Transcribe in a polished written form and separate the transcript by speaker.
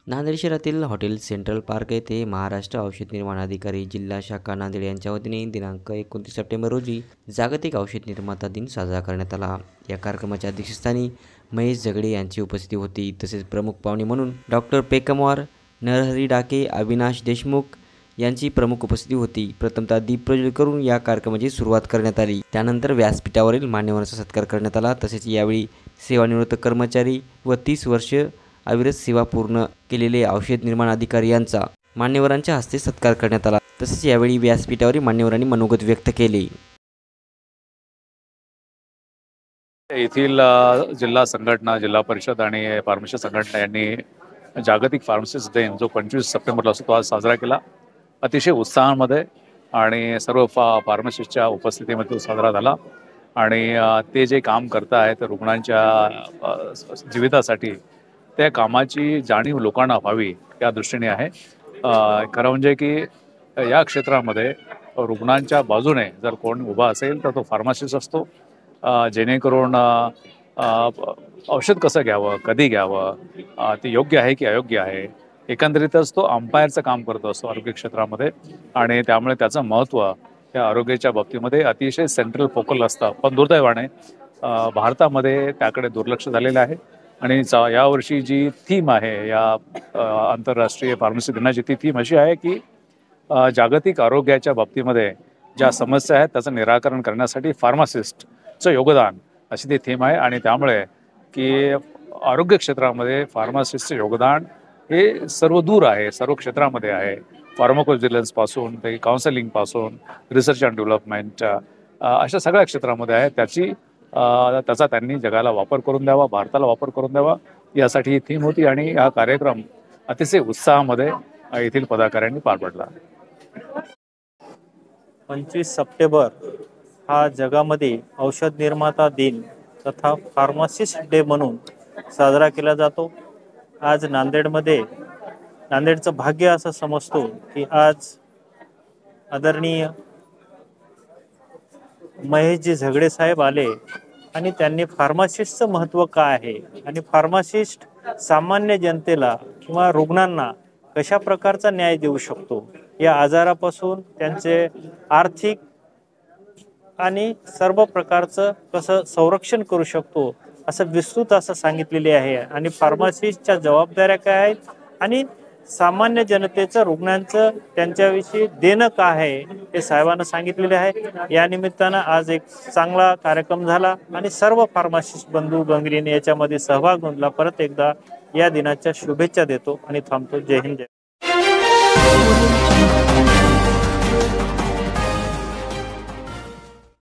Speaker 1: नांदेड शहरातील hotel central park येथे महाराष्ट्र औषध निर्माण अधिकारी जिल्हा शाखा नांदेड यांच्या वतीने दिनांक 29 सप्टेंबर रोजी जागतिक औषध निर्माता दिन साजरा करण्यात आला। या कार्यक्रमाच्या अध्यक्षस्थानी महेश झगडे यांची उपस्थिती होती। तसेच प्रमुख पाहुणे म्हणून डॉक्टर पेकमवार, नरहरी डाके, अविनाश देशमुख यांची प्रमुख उपस्थिती होती। प्रथमतः दीप प्रज्वलन करून या कार्यक्रमाची सुरुवात करण्यात आली। त्यानंतर व्यासपीठावरील मान्यवरांचा सत्कार करण्यात आला। तसेच यावेळी सेवानिवृत्त कर्मचारी व 30 वर्ष अविरत सेवा पूर्ण केलेले औषध निर्माण अधिकारी यांचा मान्यवरांच्या हस्ते सत्कार करण्यात आला। तसेच यावेळी व्यासपीठावरील मान्यवरांनी मनोगत व्यक्त केले।
Speaker 2: येथील जिल्हा संघटना, जिल्हा परिषद आणि फार्मसी संघटना यांनी जागतिक फार्मसिस्ट डे जो 25 सप्टेंबरला असतो तो आज साजरा केला। अतिशय उत्साहामध्ये आणि सर्व फार्मसिस्टच्या उपस्थितीमध्ये साजरा झाला आणि ते जे काम करत आहेत रुग्णांच्या जीवितासाठी त्या कामाची जाणीव लोकांना व्हावी या दृष्टीने आहे। खरं म्हणजे की या क्षेत्रामध्ये रुग्णांच्या बाजूने जर कोण उभा असेल तर तो फार्मासिस्ट असतो, जेणेकरून औषध कसं घ्यावं, कधी घ्यावं, ते योग्य आहे की अयोग्य आहे, एकंदरीतच तो अंपायरचं काम करत असतो आरोग्य क्षेत्रामध्ये आणि त्यामुळे त्याचं महत्त्व या आरोग्याच्या बाबतीमध्ये अतिशय सेंट्रल फोकल असतं। पण दुर्दैवाने भारतामध्ये त्याकडे दुर्लक्ष झालेलं आहे आणि यावर्षी जी थीम आहे या आंतरराष्ट्रीय फार्मसी दिनाची ती थीम अशी आहे की जागतिक आरोग्याच्या बाबतीमध्ये ज्या समस्या आहेत त्याचं निराकरण करण्यासाठी फार्मासिस्टचं योगदान अशी ती थीम आहे आणि त्यामुळे की आरोग्य क्षेत्रामध्ये फार्मासिस्टचं योगदान हे सर्व दूर आहे, सर्व क्षेत्रामध्ये आहे। फार्माकोव्हिजिलन्सपासून ते काउन्सिलिंगपासून रिसर्च अँड डेव्हलपमेंट अशा सगळ्या क्षेत्रामध्ये आहे। त्याचा त्यांनी जगाला वापर करून द्यावा, भारताला वापर करून द्यावा यासाठी ही थीम होती आणि हा कार्यक्रम अतिशय उत्साहामध्ये येथील पदाधिकाऱ्यांनी पार पडला।
Speaker 3: 25 सप्टेंबर हा जगामध्ये औषध निर्माता दिन तथा फार्मासिस्ट डे म्हणून साजरा केला जातो। आज नांदेडचं भाग्य असं समजतो की आज आदरणीय महेशजी झगडे साहेब आले आणि त्यांनी फार्मासिस्टचं महत्त्व काय आहे आणि फार्मासिस्ट सामान्य जनतेला किंवा रुग्णांना कशा प्रकारचा न्याय देऊ शकतो, या आजारापासून त्यांचे आर्थिक आणि सर्व प्रकारचं कसं संरक्षण करू शकतो असं विस्तृत असं सांगितलेले आहे आणि फार्मासिस्टच्या जबाबदाऱ्या काय आहेत आणि सामान्य जनतेचं रुग्णांचं त्यांच्याविषयी देणं काय आहे हे साहेबांना सांगितलेले आहे। या निमित्तानं आज एक चांगला कार्यक्रम झाला आणि सर्व फार्मासिस्ट बंधू भगिनींनी याच्यामध्ये सहभाग नोंदला। परत एकदा या दिनाच्या शुभेच्छा देतो आणि थांबतो। जय हिंद, जय